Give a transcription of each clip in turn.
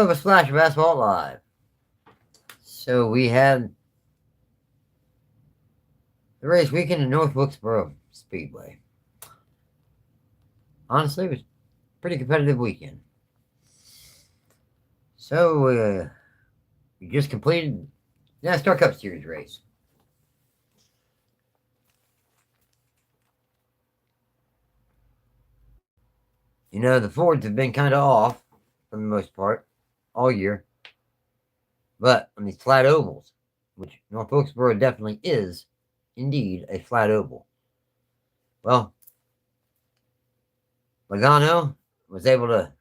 Hello, a Splash of Asphalt Live. So we had the race weekend in North Wilkesboro Speedway. Honestly, it was a pretty competitive weekend. So we just completed the Nascar Cup Series race. You know, the Fords have been kind of off for the most part all year. But on these flat ovals, which North Wilkesboro definitely is indeed a flat oval, well, Logano was able to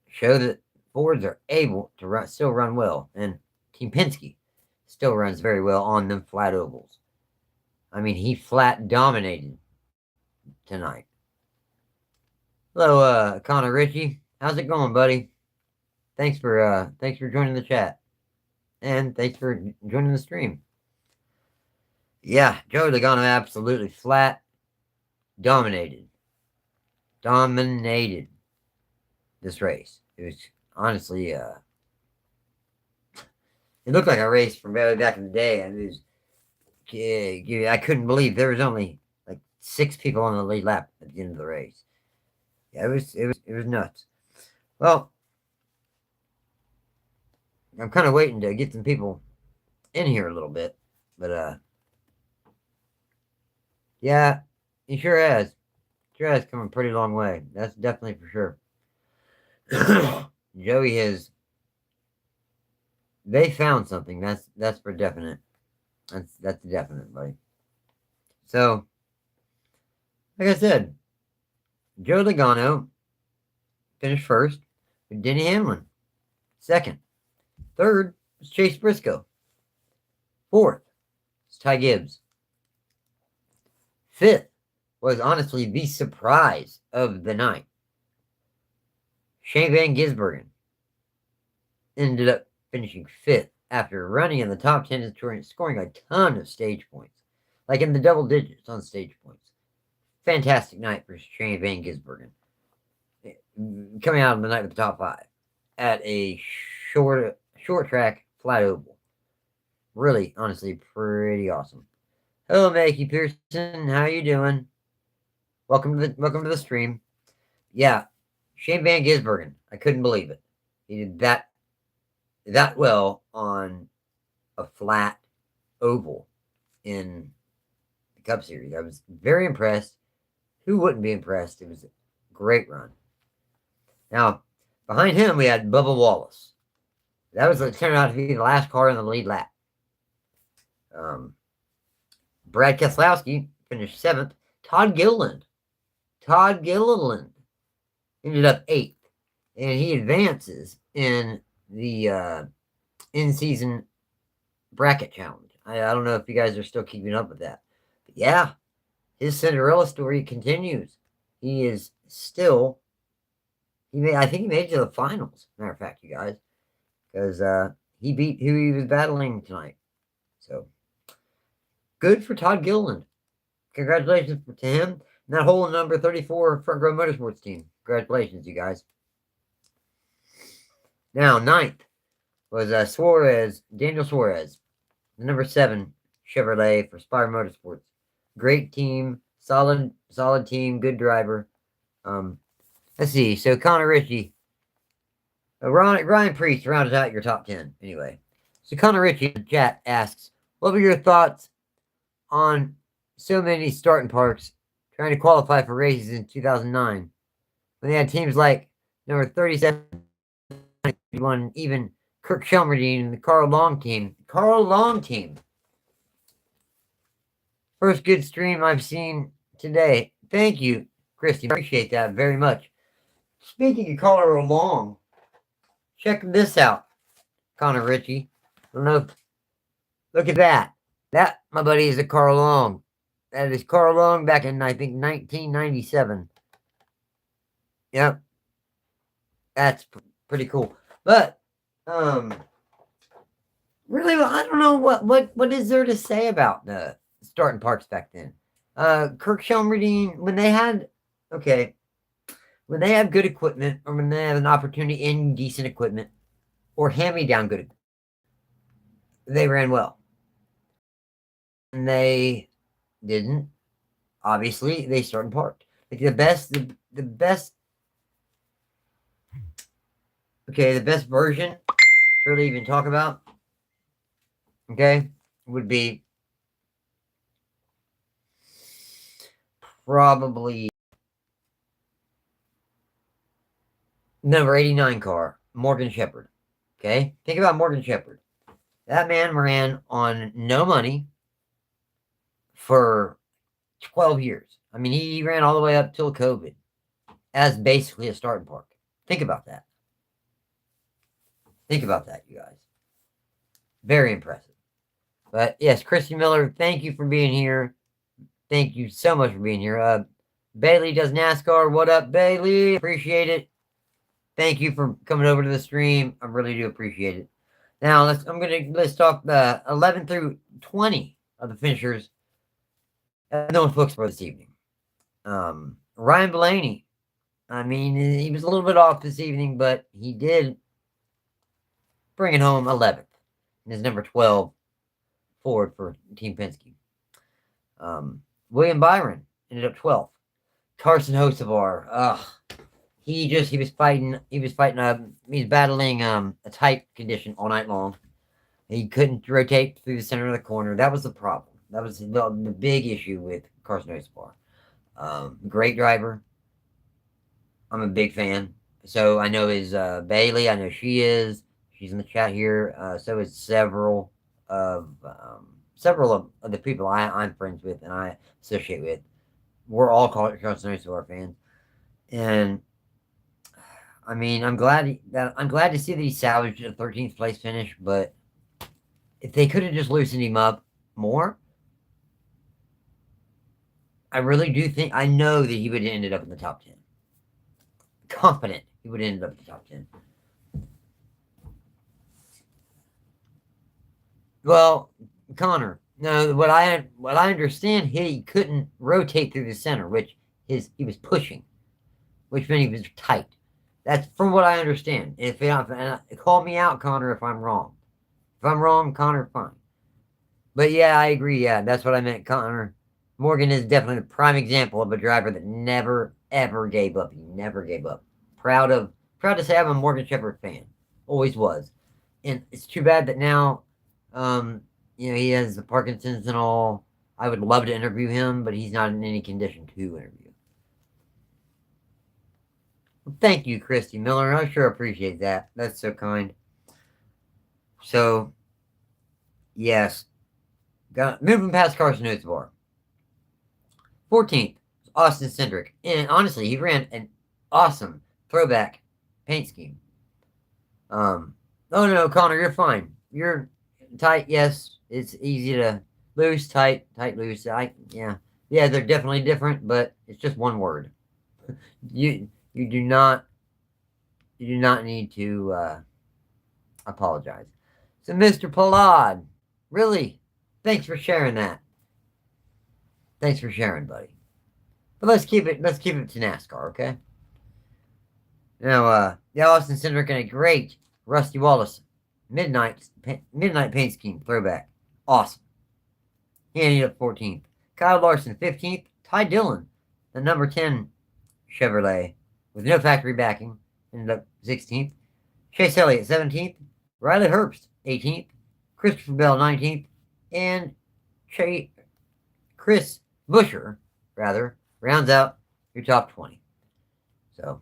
show that Fords are able to still run well, and Team Penske still runs very well on them flat ovals. I mean, he flat dominated tonight. Hello, Connor Ritchie. How's it going, buddy? Thanks for joining the chat, and thanks for joining the stream. Yeah, Joey Logano absolutely flat dominated this race. It was honestly, it looked like a race from way back in the day, and it was, I couldn't believe there was only like 6 people on the lead lap at the end of the race. Yeah, it was nuts. Well, I'm kind of waiting to get some people in here a little bit, but yeah, he sure has. Sure has come a pretty long way. That's definitely for sure. Joey has. They found something. That's for definite. That's definite, buddy. So, like I said, Joe Logano finished first with Denny Hamlin. Second. Third was Chase Briscoe. Fourth was Ty Gibbs. Fifth was honestly the surprise of the night. Shane Van Gisbergen ended up finishing 5th after running in the top 10 and scoring a ton of stage points, like in the double digits on stage points. Fantastic night for Shane Van Gisbergen, coming out of the night with the top 5 at a short track flat oval. Really, honestly, pretty awesome. Hello, Mackie Pearson. How you doing? Welcome to the stream. Yeah, Shane Van Gisbergen. I couldn't believe it. He did that well on a flat oval in the Cup Series. I was very impressed. Who wouldn't be impressed? It was a great run. Now, behind him, we had Bubba Wallace. That turned out to be the last car in the lead lap. Brad Keselowski finished 7th. Todd Gilliland ended up 8th, and he advances in the in-season bracket challenge. I don't know if you guys are still keeping up with that, but yeah, his Cinderella story continues. He is still. I think he made it to the finals. Matter of fact, you guys, because he beat who he was battling tonight. So good for Todd Gilliland. Congratulations to him and that whole number 34 Front Row Motorsports team. Congratulations, you guys. Now, 9th was Daniel Suarez, the number 7 Chevrolet for Spire Motorsports. Great team, solid team, good driver. Let's see. So Connor Ritchie, Ryan Priest rounded out your top 10 anyway. So Connor Ritchie in the chat asks, what were your thoughts on so many starting parks trying to qualify for races in 2009 when they had teams like number 37, even Kirk Shelmerdine and the Carl Long team. First good stream I've seen today. Thank you, Christy. Appreciate that very much. Speaking of Carl Long, check this out, Connor Ritchie. I don't know. Look at that. That, my buddy, is a Carl Long. That is Carl Long back in, I think, 1997. Yep. That's pretty cool. But, really, I don't know what is there to say about the starting parks back then. Kirk Shelmerdine, when they had, okay, when they have good equipment, or when they have an opportunity in decent equipment, or hand-me-down good equipment, they ran well. And they didn't. Obviously, they started parked. Like the best. Okay, the best version to really even talk about. Okay, would be probably number 89 car, Morgan Shepherd. Okay, think about Morgan Shepherd. That man ran on no money for 12 years. I mean, he ran all the way up till COVID as basically a starting park. Think about that. Think about that, you guys. Very impressive. But yes, Christy Miller, thank you for being here. Thank you so much for being here. Bailey does NASCAR. What up, Bailey? Appreciate it. Thank you for coming over to the stream. I really do appreciate it. Now let's talk the 11 through 20 of the finishers at North Wilkesboro this evening. Ryan Blaney. I mean, he was a little bit off this evening, but he did bring it home 11th. And his number 12 Ford for Team Penske. William Byron ended up 12th. Carson Hocevar. He was battling a tight condition all night long. He couldn't rotate through the center of the corner. That was the problem. That was the big issue with Carson Hocevar. Great driver. I'm a big fan. So I know is Bailey. I know she is. She's in the chat here. So is several of the people I'm friends with and I associate with. We're all Carson Hocevar fans, and I mean, I'm glad to see that he salvaged a 13th place finish. But if they could have just loosened him up more, I really do think I know that he would have ended up in the top 10. Confident he would have ended up in the top 10. Well, Connor, no, what I understand, he couldn't rotate through the center, which he was pushing, which meant he was tight. That's from what I understand. Call me out, Connor, if I'm wrong. If I'm wrong, Connor, fine. But yeah, I agree. Yeah, that's what I meant, Connor. Morgan is definitely the prime example of a driver that never ever gave up. He never gave up. Proud to say I'm a Morgan Shepherd fan. Always was. And it's too bad that now, he has the Parkinson's and all. I would love to interview him, but he's not in any condition to interview. Well, thank you, Christy Miller. I sure appreciate that. That's so kind. So, yes. Moving past Carson Hocevar. 14th, Austin Cindric. And honestly, he ran an awesome throwback paint scheme. Oh no, Connor, you're fine. You're tight, yes. It's easy to loose, tight, loose. Yeah, they're definitely different, but it's just one word. You do not need to apologize. So, Mr. Pollard, really, thanks for sharing that. Thanks for sharing, buddy. But let's keep it to NASCAR, okay? Now, the Austin Cindric and a great Rusty Wallace midnight paint scheme throwback. Awesome. He ended up 14th. Kyle Larson 15th. Ty Dillon, the number 10 Chevrolet with no factory backing, ended up 16th. Chase Elliott 17th. Riley Herbst 18th. Christopher Bell 19th. And Chris Buescher, rounds out your top 20. So,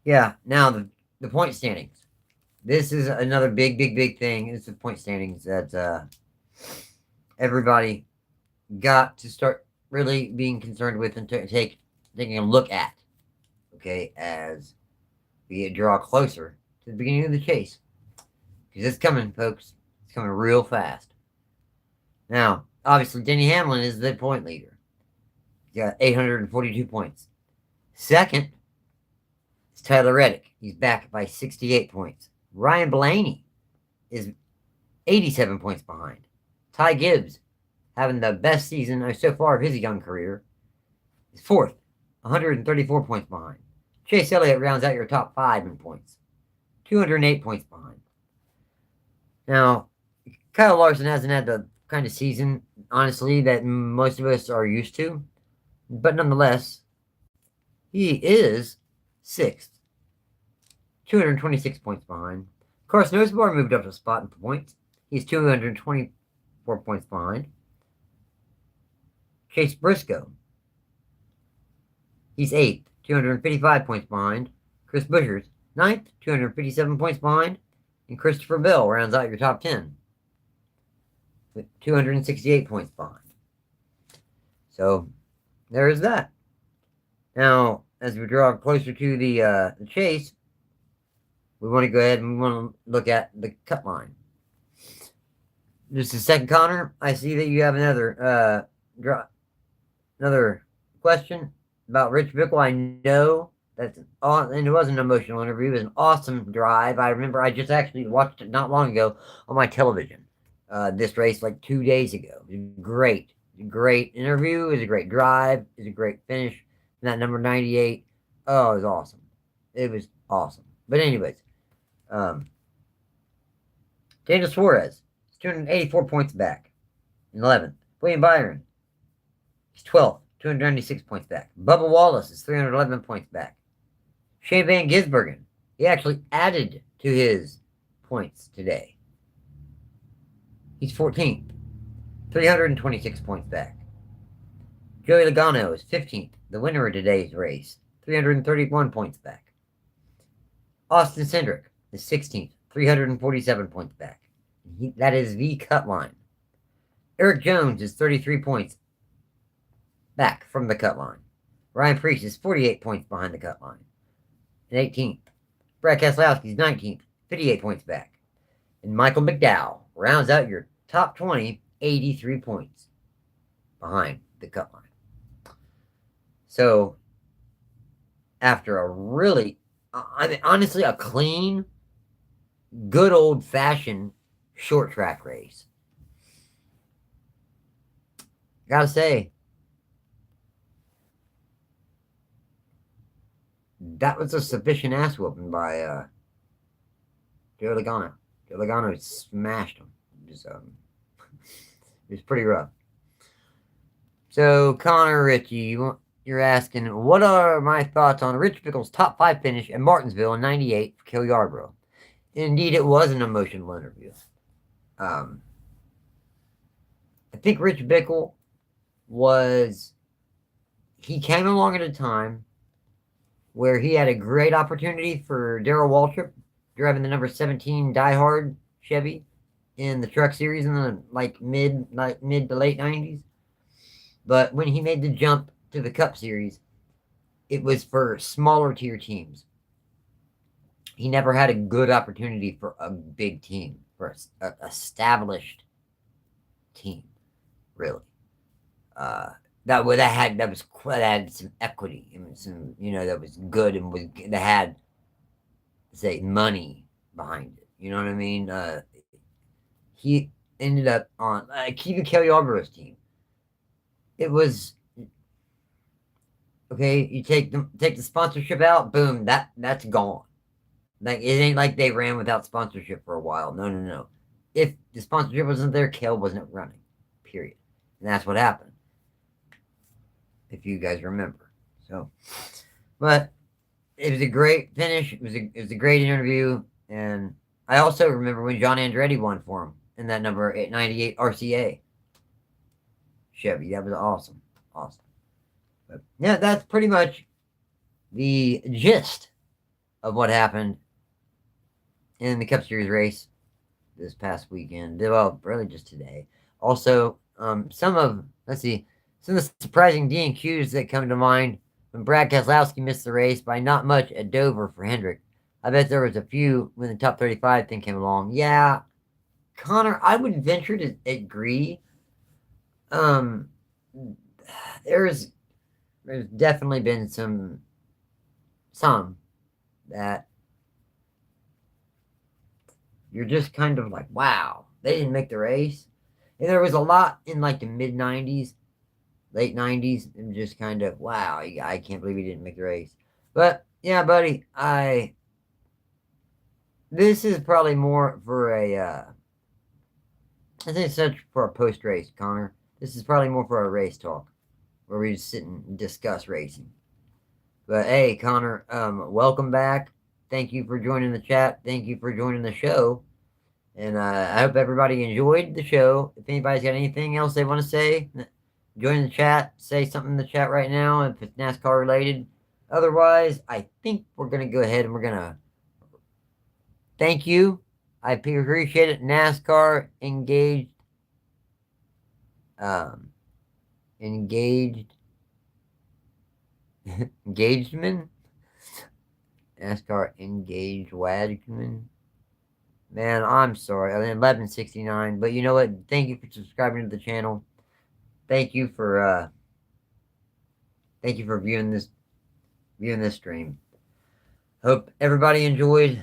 yeah, now the point standings. This is another big thing. It's the point standings that everybody got to start really being concerned with and taking a look at. Okay, as we draw closer to the beginning of the chase. Because it's coming, folks. It's coming real fast. Now, obviously, Denny Hamlin is the point leader. He's got 842 points. Second is Tyler Reddick. He's back by 68 points. Ryan Blaney is 87 points behind. Ty Gibbs, having the best season so far of his young career, is fourth, 134 points behind. Chase Elliott rounds out your top 5 in points, 208 points behind. Now, Kyle Larson hasn't had the kind of season, honestly, that most of us are used to. But nonetheless, he is 6th, 226 points behind. Carson Osborne moved up a spot in points. He's 224 points behind. Chase Briscoe, he's 8th, 255 points behind. Chris Buescher's 9th, 257 points behind. And Christopher Bell rounds out your top 10 with 268 points behind. So, there is that. Now, as we draw closer to the chase, we want to go ahead and we want to look at the cut line. Just a second, Connor. I see that you have another question about Rich Bickle. I know that's and it was an emotional interview. It was an awesome drive. I remember I just actually watched it not long ago on my television. This race like 2 days ago. It was great. Great interview. It was a great drive. It was a great finish. And that number 98. Oh, it was awesome. It was awesome. But anyways, Daniel Suarez is 284 points back in 11th. William Byron, he's 12th, 296 points back. Bubba Wallace is 311 points back. Shane Van Gisbergen, he actually added to his points today. He's 14th, 326 points back. Joey Logano is 15th, the winner of today's race, 331 points back. Austin Cindric is 16th, 347 points back. That is the cut line. Eric Jones is 33 points back from the cut line. Ryan Preece is 48 points behind the cut line. And 18th. Brad Keselowski is 19th, 58 points back. And Michael McDowell rounds out your top 20, 83 points behind the cut line. So, after a really, honestly, a clean, good old-fashioned short track race, gotta say, that was a sufficient ass whooping by Joe Logano. Joe Logano smashed him. It was pretty rough. So, Connor Ritchie, you're asking, what are my thoughts on Rich Bickle's top 5 finish at Martinsville in 98 for Cale Yarborough? Indeed, it was an emotional interview. I think Rich Bickle he came along at a time where he had a great opportunity for Darrell Waltrip driving the number 17 diehard Chevy in the Truck Series in the mid to late 90s. But when he made the jump to the Cup Series, it was for smaller tier teams. He never had a good opportunity for a big team, for an established team, really. That had some equity and some, that was good and that had, say, money behind it. You know what I mean? He ended up on even Cale Yarborough's team. It was okay. You take the sponsorship out, boom, that's gone. Like, it ain't like they ran without sponsorship for a while. No. If the sponsorship wasn't there, Cale wasn't running. Period. And that's what happened. If you guys remember. So, but it was a great finish. It was a great interview. And I also remember when John Andretti won for him in that number 98 RCA Chevy. That was awesome. Awesome. But yeah, that's pretty much the gist of what happened in the Cup Series race this past weekend. Well, really just today. Also, some of the surprising DNQs that come to mind when Brad Keselowski missed the race by not much at Dover for Hendrick. I bet there was a few when the top 35 thing came along. Yeah, Connor, I would venture to agree. There's definitely been some that you're just kind of like, wow, they didn't make the race. And there was a lot in the mid 90s, late 90s, and just kind of, wow, I can't believe he didn't make the race. But yeah, buddy, this is probably more for I think it's such for a post race, Connor. This is probably more for a race talk, where we just sit and discuss racing. But hey, Connor, welcome back. Thank you for joining the chat. Thank you for joining the show. And I hope everybody enjoyed the show. If anybody's got anything else they want to say, join the chat. Say something in the chat right now if it's NASCAR related. Otherwise, I think we're going to go ahead and we're going to thank you. I appreciate it. NASCAR engaged. Engaged. Engagement. NASCAR engaged Wadman. Man, I'm sorry. I mean, 1169. But you know what? Thank you for subscribing to the channel. Thank you for viewing this stream. Hope everybody enjoyed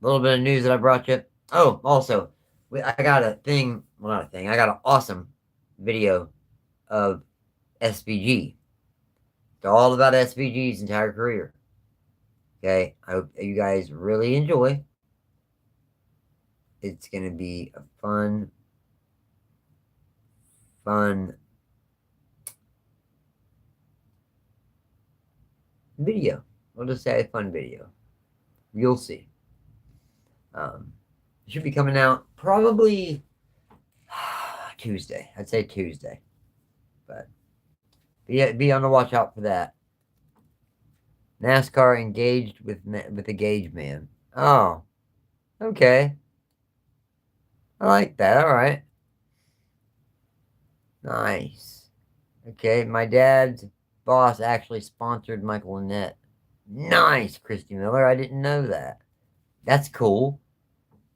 a little bit of news that I brought you. Oh, also, I got a thing. Well, not a thing. I got an awesome video of SVG. It's all about SVG's entire career. Okay, I hope you guys really enjoy. It's going to be a fun video. We'll just say a fun video. You'll see. It should be coming out probably Tuesday. I'd say Tuesday. But be on the watch out for that. NASCAR engaged with the Gauge Man. Oh, okay. I like that. All right. Nice. Okay, my dad's boss actually sponsored Michael Annett. Nice, Christy Miller. I didn't know that. That's cool.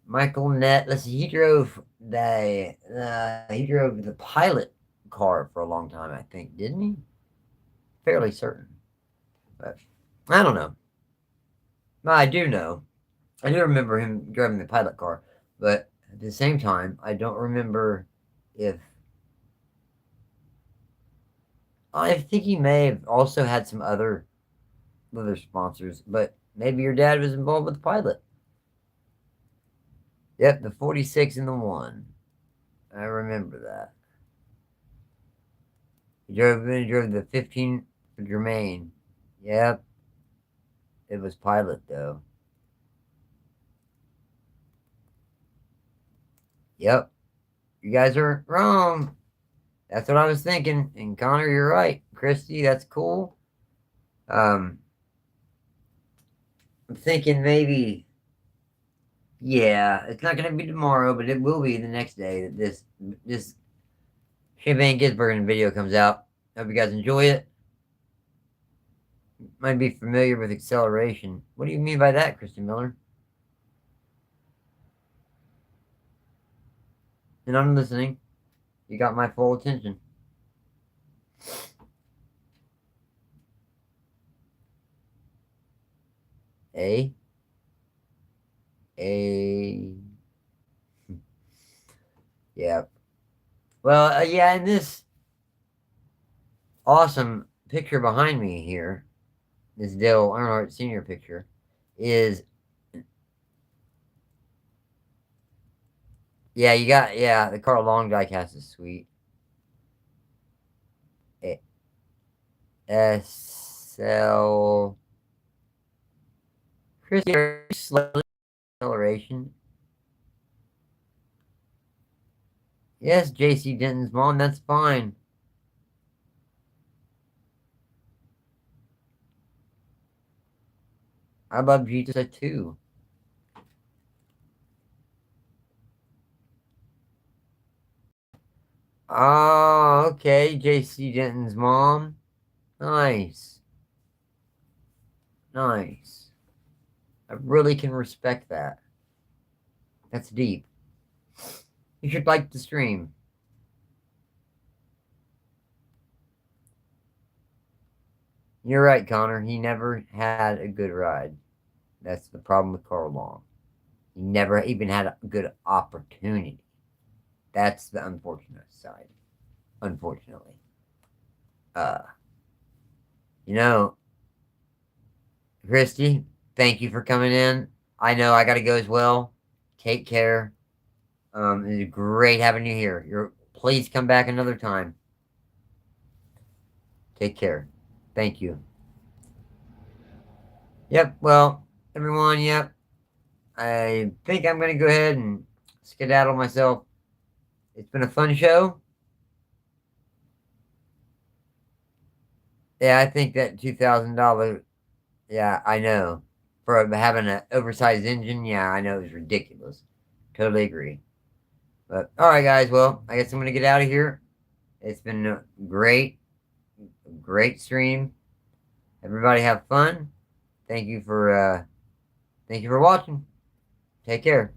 Michael Annett. Let's see. He drove the pilot car for a long time. I think, didn't he? Fairly certain, but I don't know. Well, I do know. I do remember him driving the pilot car, but at the same time, I don't remember if. I think he may have also had some other sponsors, but maybe your dad was involved with the pilot. Yep, the 46 and the 1. I remember that. He drove the 15 for Jermaine. Yep. It was pilot, though. Yep. You guys are wrong. That's what I was thinking. And Connor, you're right. Christy, that's cool. I'm thinking maybe, yeah, it's not going to be tomorrow, but it will be the next day that this Champagne Gisbergen video comes out. Hope you guys enjoy it. Might be familiar with acceleration. What do you mean by that, Christy Miller? And I'm listening. You got my full attention. Yeah. Well, yeah, in this awesome picture behind me here, this Dale Earnhardt Sr. picture, is... Yeah, the Carl Long diecast is sweet. SL... Chris, slightly acceleration. Yes, JC Denton's mom, that's fine. I love Jesus too. Oh, okay, JC Denton's mom. Nice. Nice. I really can respect that. That's deep. You should like the stream. You're right, Connor. He never had a good ride. That's the problem with Carl Long. He never even had a good opportunity. That's the unfortunate side. Unfortunately. Uh, you know, Christy, thank you for coming in. I know I got to go as well. Take care. It's great having you here. Please come back another time. Take care. Thank you. Yep, well, everyone, yep. I think I'm going to go ahead and skedaddle myself. It's been a fun show. Yeah, I think that $2,000, yeah, I know. For having an oversized engine, yeah, I know it was ridiculous. Totally agree. But, alright, guys, well, I guess I'm going to get out of here. It's been a great stream. Everybody have fun. Thank you for watching. Take care.